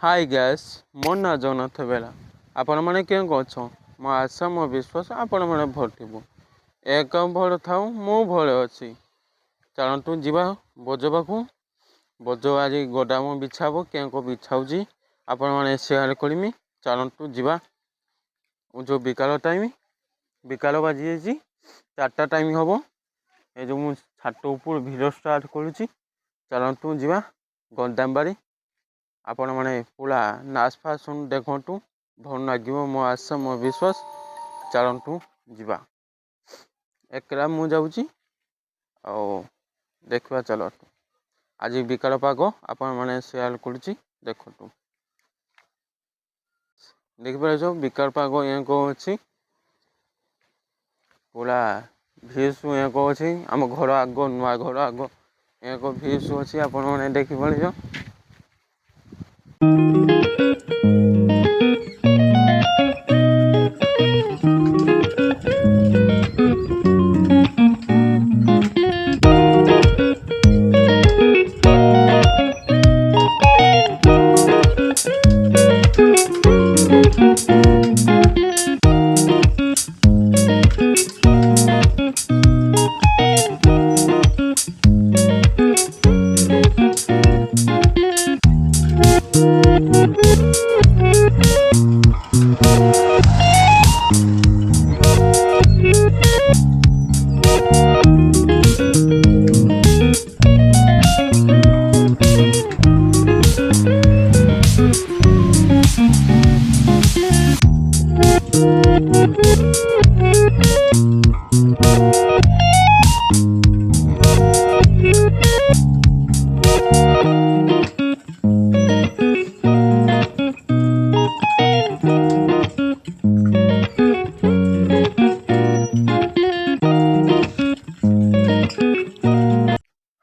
Hi guys मोर ना जगन्नाथ बेला आपण मैंने क्या गछ मो आशा मो विश्वास आपण मैंने भल थी एक भल था मु भले अच्छी चलतु जीवा बोझ पाखु बोझ आज गोदाम बिछाब क्या बिछाऊँगी आपण मैंने सेयार करमी चलतु जीवा जो बिकाल टाइम बिकाल बाजी जाइए 4टा टाइम हम ये जो मुझ छात उपर भिड स्टार्ट करुच्ची चलतु जीवा गोदाम बाड़ी आपण मैंने पूरा नाच फाच देखु भल लगे मो आशा मो विश्वास चलतु जीवा एकला मु जाऊँगी देखा चलतु आज बिकाल पाग आपण मैंने सेयार करुच्ची देखु देखिपार बिकाल पाग ये कौन अच्छी पूरा भीस ये कौन अच्छी आम घर आग नुआ घर आग ये भीस अच्छी आपण मैंने देखिपार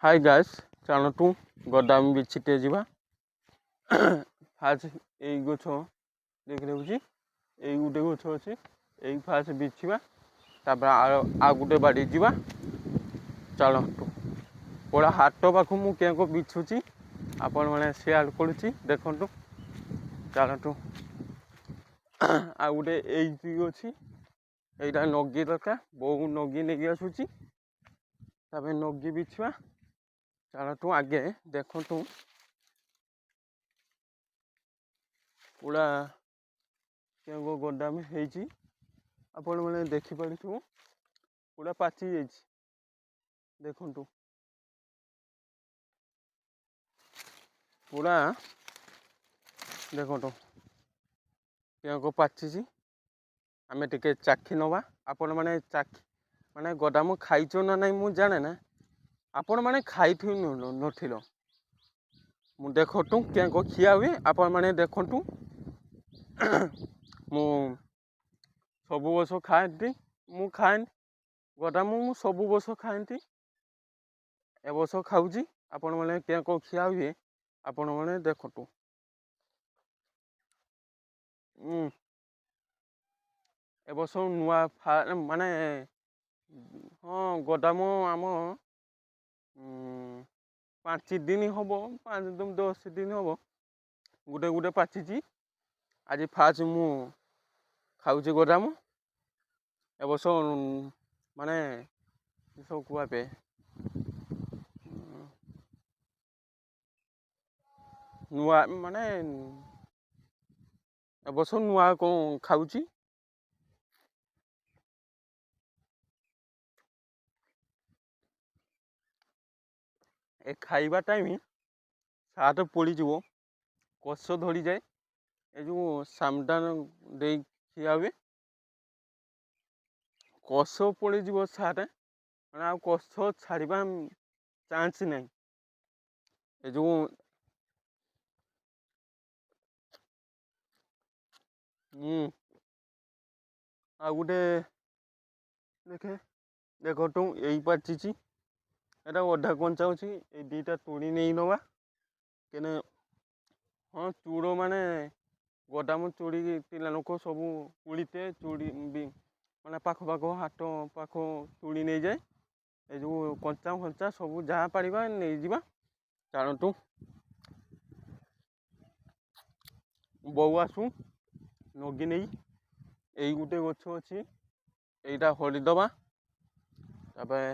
हाय गाइस चलतु गोदाम भी छिटे जीवा फास्ट यही गछ देख रही यही गोटे गछ अच्छे यही फास्ट बिछा आ गोटे बाड़ी जीवा चलतु पूरा हाट पाख मु क्या बिछुची आपण मैंने सेयार करुच्ची देखु चलतु आ गोटे यही अच्छी यहीटा नगी दरकार बहु नगी नहीं आसूची नगी बिछा चलतु आगे देखु पूरा क्या गोदाम आपण मैंने देखिपार पूरा पाची जा देखु पूरा देखु क्या पाची आम टे चाखी नवा आपण मैंने चाखी माने गोदाम खाइच ना नहीं मु जाने ना आपण मैंने खाई नथिल मु देखु क्या खिया हुए आपण मैंने देखु मु सबु बस खाती मु खाए गोदाम मु सबु बस खाती ए बस खाऊँ आपण मैंने क्या खिया हुए आपण मैंने देखु ए बस नुआ माने हाँ गोदाम आम 5 दिन हम 10 दिन हम गोटे गोटे पाची आज फास्ट मु खाऊँ गोदाम ए बस माने सब कहपे नुआ माने ए बस नुआ कौन खाऊँ ए खाइबा टाइम सात पड़ीज कष धरी जाए ये जो सामदान दे खिया हुए कष पड़ीज सात मैंने कष छाड़ा चांस नहीं ये जो आ गोटे देखे देखु यही पाची एटा अधा कंचा अच्छी ये दीटा तोड़ी नहीं नवा केने हाँ चूड़ माने गोदाम चूड़ी पिला लोक सब उड़ीते चूड़ी माने पाख पाख हाथ पाख चूड़ी नहीं जाए ये जो कंचा फंचा सब जहाँ पारिबा नहीं जीवा चलतु ବୋଉ ଆସୁ ନଗି ନେଇ ଏଇ ଗୋଟେ ଗଛ ଅଛି এইটা ହରିଦବା ତାପରେ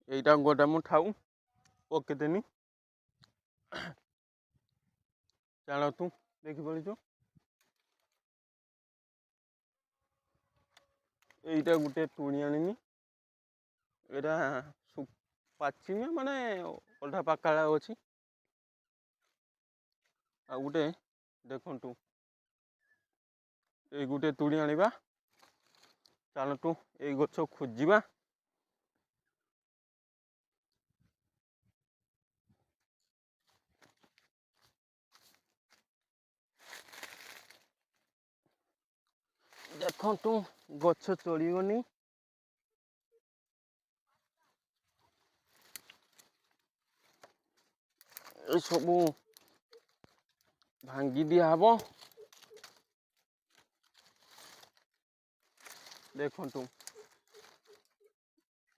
এইটা গোটা ମୁଁ ଥାଉ ପକେଇଦେନି ଚାଲ ତୁ ଦେଖିପାରୁଛୁ এইটা ଗୋଟେ ତୁଣି ଆଣିନି ଏଇଟା ପାଚିନି ମାନେ ଅଧା ପାକାଳା ଅଛି ଆଉ ଗୋଟେ ଦେଖନ୍ତୁ ଏଇ ଗୋଟେ ତୁଣି ଆଣିବା ଚାଲନ୍ତୁ ଏଇ ଗଛ ଖୋଜିବା ଦେଖନ୍ତୁ ଗଛ ଚଳିବନି ଏ ସବୁ ଭାଙ୍ଗି ଦିଆହବ ଦେଖନ୍ତୁ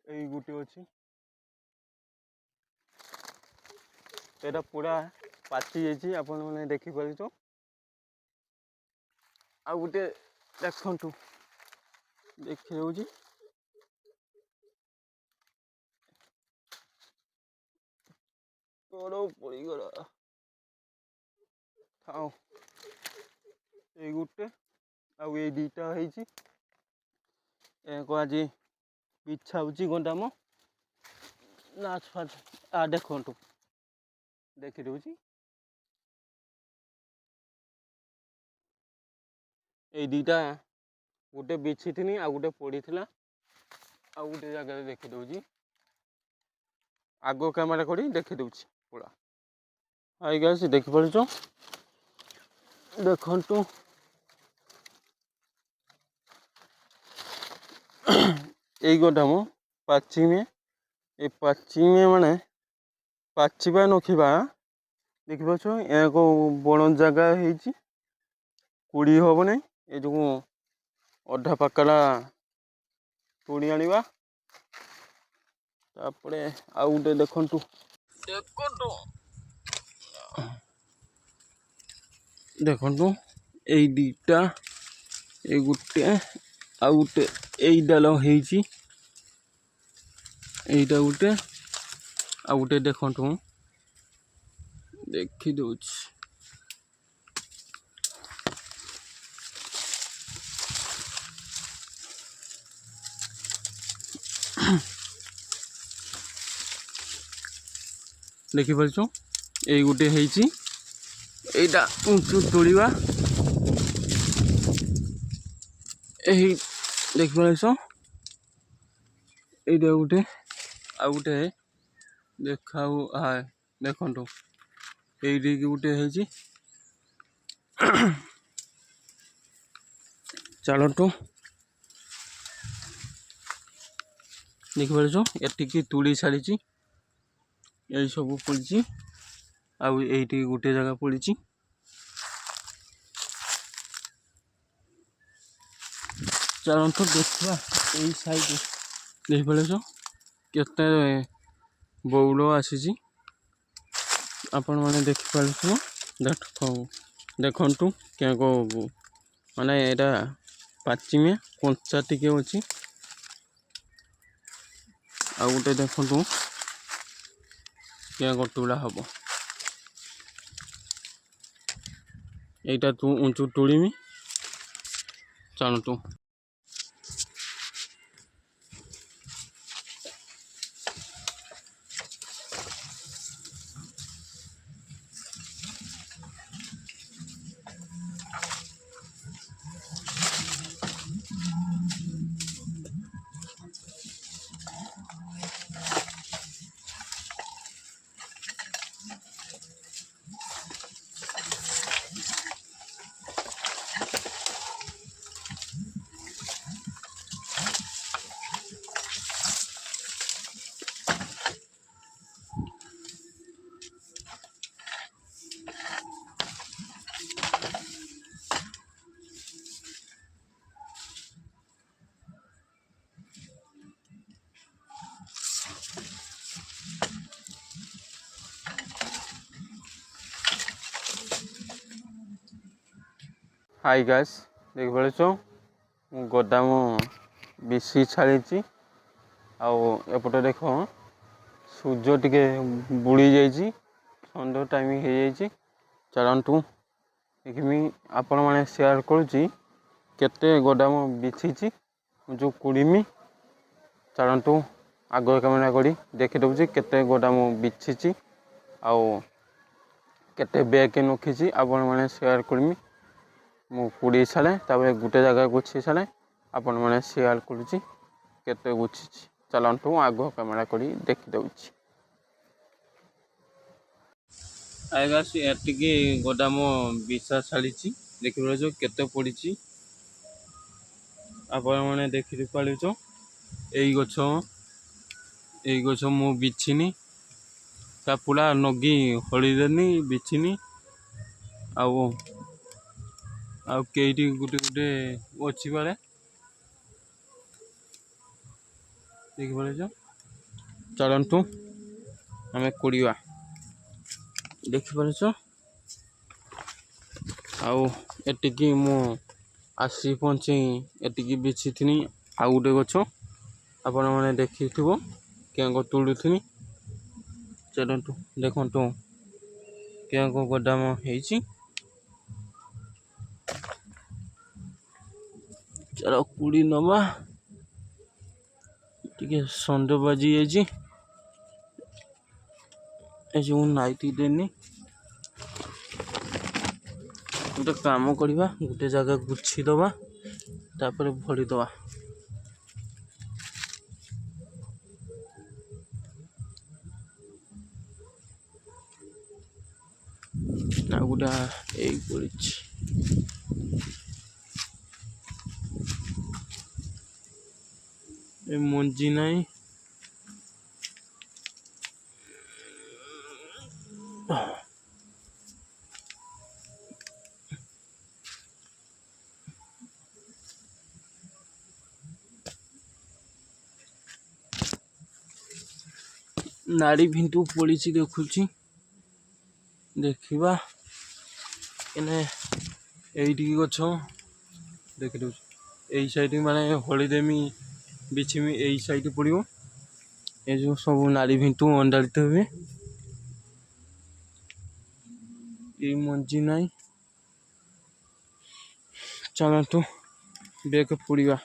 ଏଇ ଗୋଟେ ଅଛି ଏଇଟା ପୁରା ପାଚି ଯାଇଛି ଆପଣମାନେ ଦେଖିପାରୁଛ ଆଉ ଗୋଟେ ଦେଖନ୍ତୁ ଦେଖାଯାଉଛି ତଳ ପଡ଼ିଗଲା ଥାଉ ଏଇ ଗୋଟେ ଆଉ ଏଇ ଦୁଇଟା ହେଇଛି ଏକ ଆଜି ପିଛା ହେଉଛି ଗଣ୍ଡାମ ନା ଦେଖନ୍ତୁ ଦେଖିଦେଉଛି ଏଇ ଦୁଇଟା ଗୋଟେ ବିଛିଥିନି ଆଉ ଗୋଟେ ପଡ଼ିଥିଲା ଆଉ ଗୋଟେ ଜାଗାରେ ଦେଖିଦେଉଛି ଆଗ କ୍ୟାମେରା କରି ଦେଖିଦେଉଛି ପୁରା ଆଜ୍ଞା ସେ ଦେଖିପାରୁଛ ଦେଖନ୍ତୁ এই গদাম পাচিমে এই পাচিমে মানে পাচিবা নখিবা ଦେଖିପାରୁଛ ଏକ ବଣ ଜାଗା ହେଇଛି କୁଡ଼ି ହବ ନାହିଁ ଏ ଯୋଉ ଅଧା ପାକଲା ତୁଣି ଆଣିବା ତାପରେ ଆଉ ଗୋଟେ ଦେଖନ୍ତୁ ଦେଖନ୍ତୁ ଏଇ ଦିଟା ଏଇ ଗୋଟେ ଆଉ ଗୋଟେ ଏଇ ଡାଲ ହେଇଛି এইটা ଗୋଟେ ଆଉ ଗୋଟେ ଦେଖନ୍ତୁ ଦେଖି ଦଉଛି ଦେଖିପାରୁଛ ଏଇ ଗୋଟେ ହେଇଛି এইটা ଉଞ୍ଚୁ ତୋଳିବା এই ଦେଖିପାରୁଛ এইটা ଗୋଟେ ଆଉ ଗୋଟେ ଦେଖାଉ ଦେଖନ୍ତୁ ଏଇଠିକି ଗୋଟେ ହେଇଛି ଚାଲନ୍ତୁ ଦେଖିପାରୁଛ ଏତିକି ତୁଳି ଛାଡ଼ିଛି ଏଇ ସବୁ ପଡ଼ିଛି ଆଉ ଏଇଠି ଗୋଟେ ଜାଗା ପଡ଼ିଛି ଚାଲନ୍ତୁ ଦେଖିବା ଏଇ ସାଇଡ୍ ଦେଖିପାରୁଛ କେତେ ବଉଳ ଆସିଛି ଆପଣମାନେ ଦେଖିପାରୁଥିବ ଦେଖନ୍ତୁ ମାନେ ଏଇଟା ପାଚିମେ କଞ୍ଚା ଟିକେ ଅଛି ଆଉ ଗୋଟେ ଦେଖନ୍ତୁ ତୁଳା ହବ এইটা ଉଞ୍ଚୁ ତୁଳିମି ଚାଲନ୍ତୁ ହାଇ ଗାଇସ୍ ଦେଖିପାରୁଛ ମୁଁ ଗୋଦାମ ବିଛି ଛାଡ଼ିଛି। ଆଉ ଏପଟେ ଦେଖ ସୂର୍ଯ୍ୟ ଟିକେ ବୁଡ଼ି ଯାଇଛି, ସନ୍ଧ୍ୟା ଟାଇମ୍ ହେଇଯାଇଛି। ଚାଲନ୍ତୁ ଦେଖିମି ଆପଣମାନେ ସେୟାର କରୁଛି କେତେ ଗୋଦାମ ବିଛିଛି ଯେଉଁ କୁଡ଼ିମି। ଚାଲନ୍ତୁ ଆଗ କ୍ୟାମେରା କରି ଦେଖିଦେଉଛି କେତେ ଗୋଦାମ ବିଛିଛି ଆଉ କେତେ ବ୍ୟାଗ୍ ରଖିଛି ଆପଣମାନେ ସେୟାର କରିମି। ମୁଁ କୁଡ଼ି ସାରେ ତାପରେ ଗୋଟେ ଜାଗା ଗୁଛି ସାରେ ଆପଣମାନେ ସେୟାର କରୁଛି କେତେ ଗୁଛିଛି। ଚାଲନ୍ତୁ ଆଗ କ୍ୟାମେରା କରି ଦେଖିଦେଉଛି। ଆଜ୍ଞା ଏତିକି ଗୋଦାମ ବିଛା ଛାଡ଼ିଛି, ଦେଖିପାରୁଛ କେତେ ପଡ଼ିଛି ଆପଣମାନେ ଦେଖି ପାରୁଛ। ଏଇ ଗଛ ମୁଁ ବିଛିନି, ତା ପୁରା ନଗି ହଳିଦେନି ବିଛିନି। ଆଉ କେଇଟି ଗୋଟେ ଅଛି ବାରେ ଦେଖିପାରୁଛ। ଚାଲନ୍ତୁ ଆମେ କୁଡ଼ିବା ଦେଖିପାରୁଛ। ଆଉ ଏତିକି ମୁଁ ଆସି ପହଞ୍ଚି ଏତିକି ବିଛିଥିନି। ଆଉ ଗୋଟେ ଗଛ ଆପଣମାନେ ଦେଖିଥିବ କେଉଁ ତୋଳୁଥିନି। ଚାଲନ୍ତୁ ଦେଖନ୍ତୁ କେଉଁ ଗୋଦାମ ହେଇଛି। ଚାଲ କୁଡ଼ି ନବା, ଟିକେ ସନ୍ଧ୍ୟା ବାଜି ଯାଇଛି। ଏ ଯେଉଁ ନାଇଟି ଦେନି ଗୋଟେ କାମ କରିବା, ଗୋଟେ ଜାଗା ଗୁଛି ଦବା ତାପରେ ଭରି ଦବା। ଆଉ ଗୋଟେ ଏଇ ପଡ଼ିଛି। ଏ ମଞ୍ଜି ନାହିଁ। ନାଡ଼ି ଭିତୁ ପଡ଼ିଛି ଦେଖୁଛି, ଦେଖିବା ଏନେ ଏଇଠିକି ଗଛ ଦେଖିଦଉଛି। ଏଇ ସାଇଡ଼ ମାନେ ହଳିଦେମି ବିଛିମି, ଏଇ ସାଇଡ଼ ପଡ଼ିବ। ଏ ଯେଉଁ ସବୁ ନାଡ଼ି ଭିତୁ ଅଣ୍ଡାଳିତ ହୁଏ। ଏଇ ମଞ୍ଜି ନାହିଁ, ଚାଲନ୍ତୁ ବେଗ ପୋଡ଼ିବା।